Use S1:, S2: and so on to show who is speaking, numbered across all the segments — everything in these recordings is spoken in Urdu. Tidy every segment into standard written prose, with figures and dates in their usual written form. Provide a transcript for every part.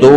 S1: 2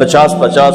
S1: 50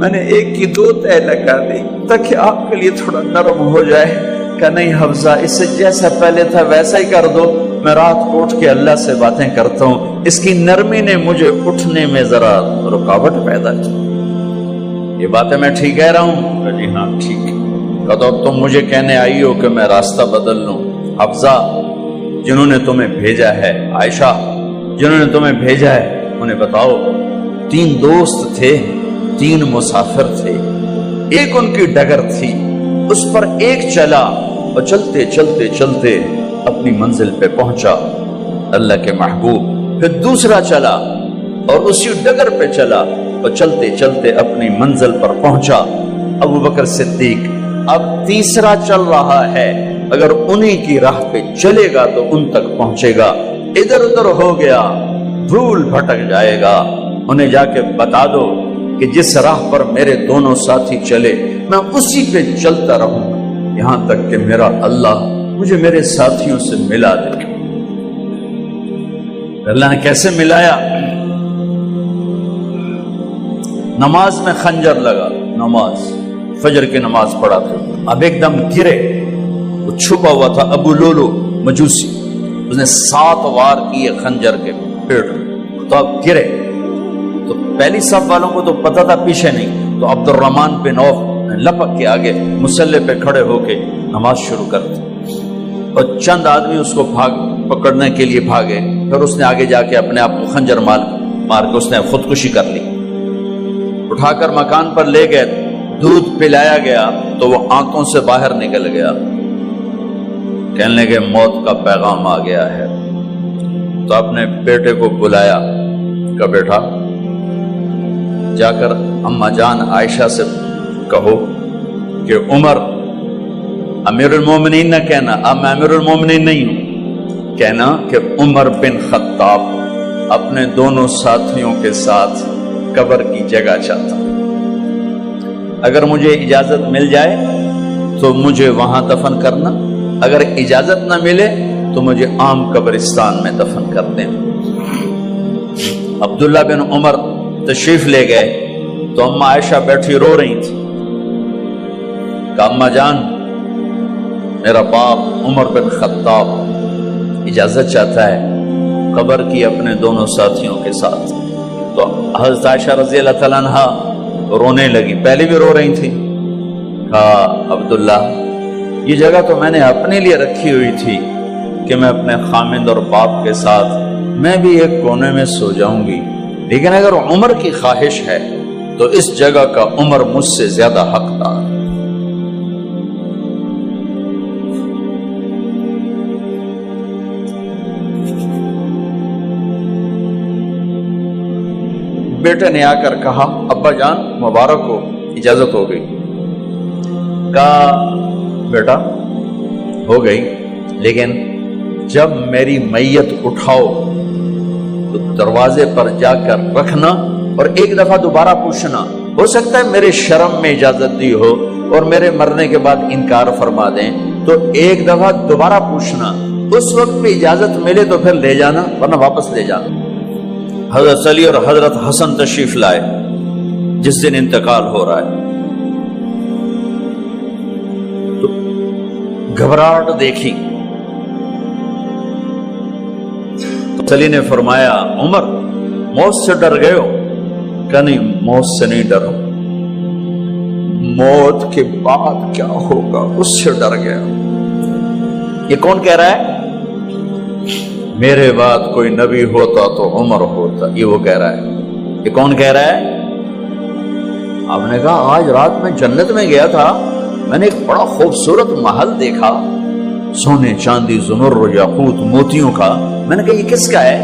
S1: میں نے ایک کی 2 تہ لگا دی تاکہ آپ کے لیے تھوڑا نرم ہو جائے. کہ نہیں حفظہ، اسے جیسا پہلے تھا ویسا ہی کر دو. میں رات کو اٹھ کے اللہ سے باتیں کرتا ہوں، اس کی نرمی نے مجھے اٹھنے میں ذرا رکاوٹ پیدا کی. یہ باتیں میں ٹھیک کہہ رہا ہوں؟ کہ جی ہاں ٹھیک. کہ تم مجھے کہنے آئی ہو کہ میں راستہ بدل لوں. حفظہ، جنہوں نے تمہیں بھیجا ہے، عائشہ جنہوں نے تمہیں بھیجا ہے، انہیں بتاؤ. 3 دوست تھے، 3 مسافر تھے، ایک ان کی ڈگر تھی، اس پر ایک چلا اور چلتے چلتے چلتے اپنی منزل پہ پہنچا اللہ کے محبوب. پھر دوسرا چلا اور اسی ڈگر پہ چلا اور چلتے چلتے اپنی منزل پر پہنچا ابو بکر صدیق. اب تیسرا چل رہا ہے، اگر انہی کی راہ پہ چلے گا تو ان تک پہنچے گا. ادھر ادھر ہو گیا، بھول بھٹک جائے گا. انہیں جا کے بتا دو کہ جس راہ پر میرے دونوں ساتھی چلے میں اسی پہ چلتا رہوں گا یہاں تک کہ میرا اللہ مجھے میرے ساتھیوں سے ملا دے. اللہ نے کیسے ملایا؟ نماز میں خنجر لگا، نماز فجر کی نماز پڑھا تھا. اب ایک دم گرے، وہ چھپا ہوا تھا ابو لولو مجوسی، اس نے 7 وار کیے خنجر کے پیٹ میں. تو اب گرے تو پہلی صف والوں کو تو پتہ تھا، پیچھے نہیں. تو عبد الرحمن بن عوف نے لپک کے آگے مصلی پہ کھڑے ہو کے نماز شروع کر دی. اور چند آدمی اس کو پکڑنے کے لیے بھاگے. پھر اس نے آگے جا کے اپنے آپ کو خنجر مار کے اس نے خودکشی کر لی. اٹھا کر مکان پر لے گئے، دودھ پلایا گیا تو وہ آنتوں سے باہر نکل گیا. کہنے لگے موت کا پیغام آ گیا ہے. تو اپنے بیٹے کو بلایا کہ بیٹا جا کر اماں جان عائشہ سے کہو کہ عمر امیر المومنین نہ کہنا، اب میں امیر المومنین نہیں ہوں، کہنا کہ عمر بن خطاب اپنے دونوں ساتھیوں کے ساتھ قبر کی جگہ چاہتا. اگر مجھے اجازت مل جائے تو مجھے وہاں دفن کرنا، اگر اجازت نہ ملے تو مجھے عام قبرستان میں دفن کر دیں. عبداللہ بن عمر تشریف لے گئے تو اماں عائشہ بیٹھی رو رہی تھی. کہا اماں جان میرا باپ عمر بن خطاب اجازت چاہتا ہے قبر کی اپنے دونوں ساتھیوں کے ساتھ. تو حضرت عائشہ رضی اللہ تعالیٰ عنہ رونے لگی، پہلے بھی رو رہی تھی. کہا عبداللہ یہ جگہ تو میں نے اپنے لیے رکھی ہوئی تھی کہ میں اپنے خامند اور باپ کے ساتھ میں بھی ایک کونے میں سو جاؤں گی، لیکن اگر عمر کی خواہش ہے تو اس جگہ کا عمر مجھ سے زیادہ حقدار. بیٹے نے آ کر کہا ابا جان مبارک ہو، اجازت ہو گئی. کہا بیٹا ہو گئی، لیکن جب میری میت اٹھاؤ تو دروازے پر جا کر رکھنا اور ایک دفعہ دوبارہ پوچھنا. ہو سکتا ہے میرے شرم میں اجازت دی ہو اور میرے مرنے کے بعد انکار فرما دیں، تو ایک دفعہ دوبارہ پوچھنا، اس وقت پہ اجازت ملے تو پھر لے جانا ورنہ واپس لے جانا. حضرت علی اور حضرت حسن تشریف لائے جس دن انتقال ہو رہا ہے. تو گھبراہٹ دیکھی تو علی نے فرمایا عمر موت سے ڈر گئے ہو؟ کہ نہیں موت سے نہیں ڈرا، موت کے بعد کیا ہوگا اس سے ڈر گیا. یہ کون کہہ رہا ہے؟ میرے بعد کوئی نبی ہوتا تو عمر ہوتا، یہ وہ کہہ رہا ہے. یہ کون کہہ رہا ہے؟ آپ نے کہا آج رات میں جنت میں گیا تھا، میں نے ایک بڑا خوبصورت محل دیکھا، سونے چاندی زمرد یاقوت موتیوں کا. میں نے کہا یہ کس کا ہے؟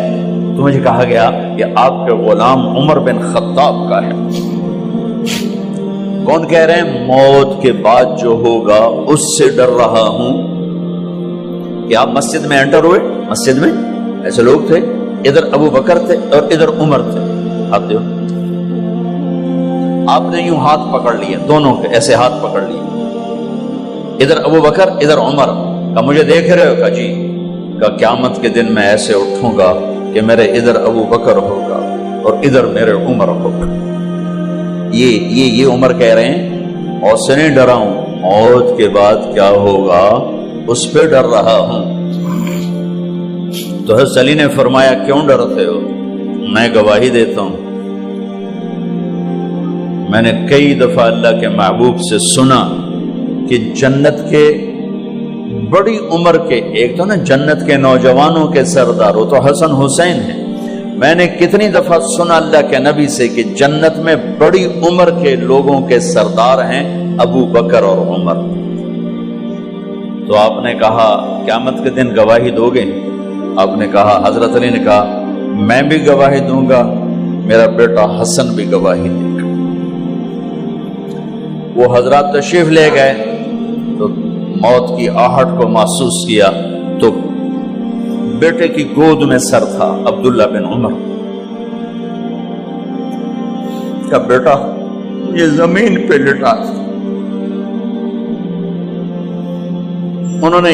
S1: تو مجھے کہا گیا یہ آپ کے غلام عمر بن خطاب کا ہے. کون کہہ رہے ہیں؟ موت کے بعد جو ہوگا اس سے ڈر رہا ہوں. کہ آپ مسجد میں انٹر ہوئے، مسجد میں ایسے لوگ تھے، ادھر ابو بکر تھے اور ادھر عمر تھے. ہاتھ دیو. آپ نے یوں ہاتھ پکڑ لیے، دونوں کے ایسے ہاتھ پکڑ لیے، ادھر ابو بکر ادھر عمر. کہا مجھے دیکھ رہے ہو؟ کہا جی. کہا قیامت کے دن میں ایسے اٹھوں گا کہ میرے ادھر ابو بکر ہوگا اور ادھر میرے عمر ہوگا. یہ عمر کہہ رہے ہیں اور سے نہیں ڈرا ہوں، موت کے بعد کیا ہوگا اس پہ ڈر رہا ہوں۔ تو حضرت علی نے فرمایا کیوں ڈرتے ہو؟ میں گواہی دیتا ہوں، میں نے کئی دفعہ اللہ کے محبوب سے سنا کہ جنت کے بڑی عمر کے، ایک تو نا جنت کے نوجوانوں کے سردار، وہ تو حسن حسین ہیں، میں نے کتنی دفعہ سنا اللہ کے نبی سے کہ جنت میں بڑی عمر کے لوگوں کے سردار ہیں ابو بکر اور عمر۔ تو آپ نے کہا قیامت کے دن گواہی دو گے؟ آپ نے کہا، حضرت علی نے کہا میں بھی گواہی دوں گا، میرا بیٹا حسن بھی گواہی دے گا۔ وہ حضرات تشریف لے گئے تو موت کی آہٹ کو محسوس کیا تو بیٹے کی گود میں سر تھا عبداللہ بن عمر کا بیٹا، یہ زمین پہ لٹا تھا۔ انہوں نے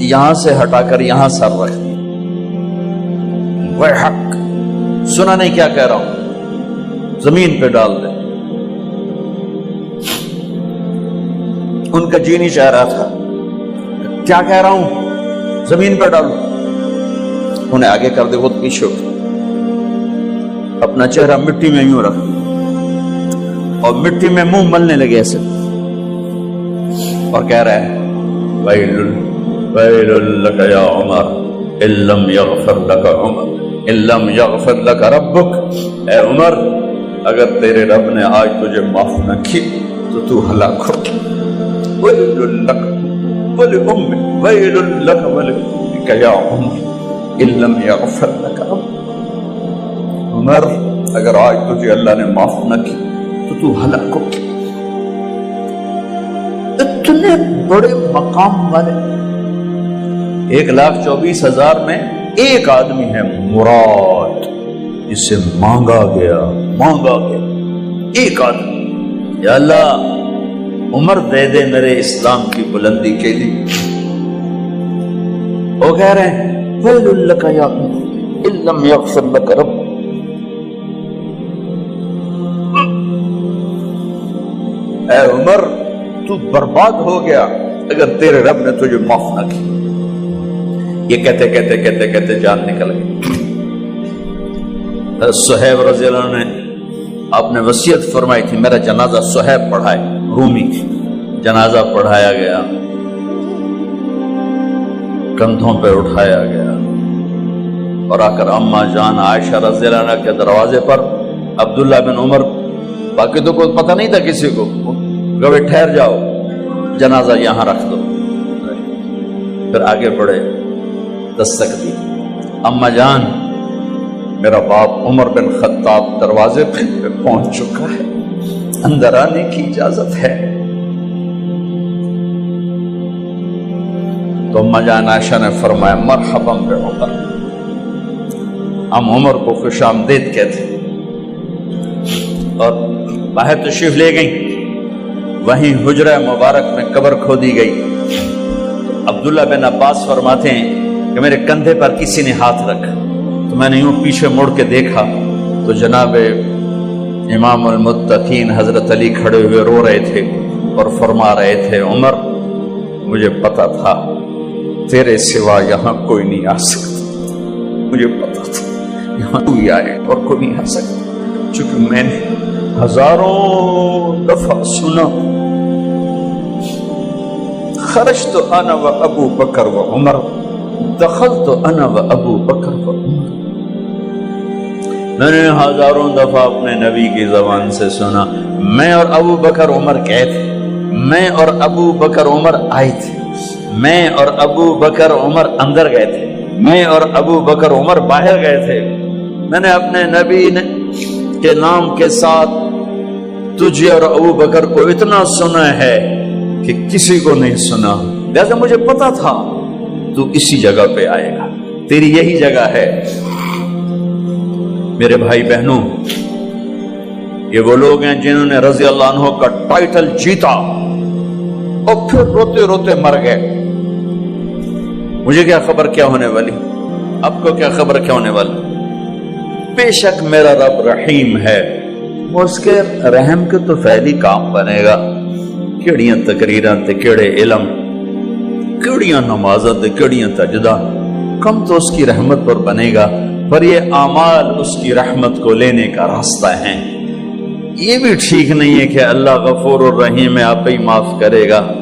S1: یہاں سے ہٹا کر یہاں سر رکھ دیا۔ وہ حق سنا نہیں کیا کہہ رہا ہوں، زمین پہ ڈال دے۔ ان کا جی نہیں چاہ رہا تھا، کیا کہہ رہا ہوں، زمین پہ ڈالو۔ انہیں آگے کر دے، خود پیچھے اٹھ، اپنا چہرہ مٹی میں یوں رکھ اور مٹی میں منہ ملنے لگے ایسے، اور کہہ رہا ہے ویل لک یا عمر ان لم یغفر لک عمر ان لم یغفر لک ربک، اے عمر اگر تیرے رب نے آج تجھے معاف نہ کی تو ہلاک ہو۔ ویل لک ولأمک ویل لک ولأمک یا عمر ان لم یغفر لک ربک، عمر اگر آج تجھے اللہ نے معاف نہ کی تو ہلاک ہو۔ اتنے بڑے مقام والے 1,24,000 میں ایک آدمی ہے مراد، جسے مانگا گیا ایک آدمی، یا اللہ عمر دے دے میرے اسلام کی بلندی کے لیے۔ وہ کہہ رہے ہیں ویل لک یا عمر ان لم یغفر لک رب، اے عمر تو برباد ہو گیا اگر تیرے رب نے تجھے معاف نہ کی۔ یہ کہتے کہتے کہتے کہتے جان نکل گئی۔ صہیب رضی اللہ عنہ نے آپ نے وصیت فرمائی تھی میرا جنازہ صہیب پڑھائے، رومی جنازہ پڑھایا گیا، کندھوں پہ اٹھایا گیا، اور آ کر اما جان عائشہ رضی اللہ عنہ کے دروازے پر عبداللہ بن عمر، باقی تو کوئی پتہ نہیں تھا کسی کو، گوے ٹھہر جاؤ جنازہ یہاں رکھ دو، پھر آگے بڑھے، دستک دی، اما جان میرا باپ عمر بن خطاب دروازے پہ پہنچ چکا ہے، اندر آنے کی اجازت ہے۔ تو اما جان عائشہ نے فرمایا مرحبا بعمر، ہم عمر کو خوش آمدید کہتے، اور باہر تشریف لے گئی۔ وہیں حجرہ مبارک میں قبر کھودی گئی۔ عبداللہ بن عباس فرماتے ہیں کہ میرے کندھے پر کسی نے ہاتھ رکھا تو میں نے یوں پیچھے مڑ کے دیکھا تو جناب امام المتقین حضرت علی کھڑے ہوئے رو رہے تھے اور فرما رہے تھے عمر مجھے پتا تھا تیرے سوا یہاں کوئی نہیں آ سکتا، مجھے پتا تھا یہاں کوئی آئے اور کوئی نہیں آ سکتا، چونکہ میں نے ہزاروں دفعہ سنا خرجت انا و ابو بکر و عمر دخلت انا و ابو بکر و عمر، میں نے ہزاروں دفعہ اپنے نبی کی زبان سے سنا میں اور ابو بکر عمر گئے تھے، میں اور ابو بکر عمر آئے تھے، میں اور ابو بکر عمر اندر گئے تھے، میں اور ابو بکر عمر باہر گئے تھے، میں نے اپنے نبی کے نام کے ساتھ تجھے اور ابو بکر کو اتنا سنا ہے کہ کسی کو نہیں سنا، لہذا مجھے پتا تھا تو اسی جگہ پہ آئے گا، تیری یہی جگہ ہے۔ میرے بھائی بہنوں، یہ وہ لوگ ہیں جنہوں نے رضی اللہ عنہ کا ٹائٹل جیتا اور پھر روتے روتے مر گئے۔ مجھے کیا خبر کیا ہونے والی، آپ کو کیا خبر کیا ہونے والی؟ بے شک میرا رب رحیم ہے، اس کے رحم کے تو فعلی کام بنے گا، کیڑیاں تقریراں تے کیڑے علم، کیڑیاں نمازاں تے کیڑیاں سجدہ، کم تو اس کی رحمت پر بنے گا، پر یہ اعمال اس کی رحمت کو لینے کا راستہ ہیں۔ یہ بھی ٹھیک نہیں ہے کہ اللہ غفور الرحیم ہے، آپ ہی معاف کرے گا۔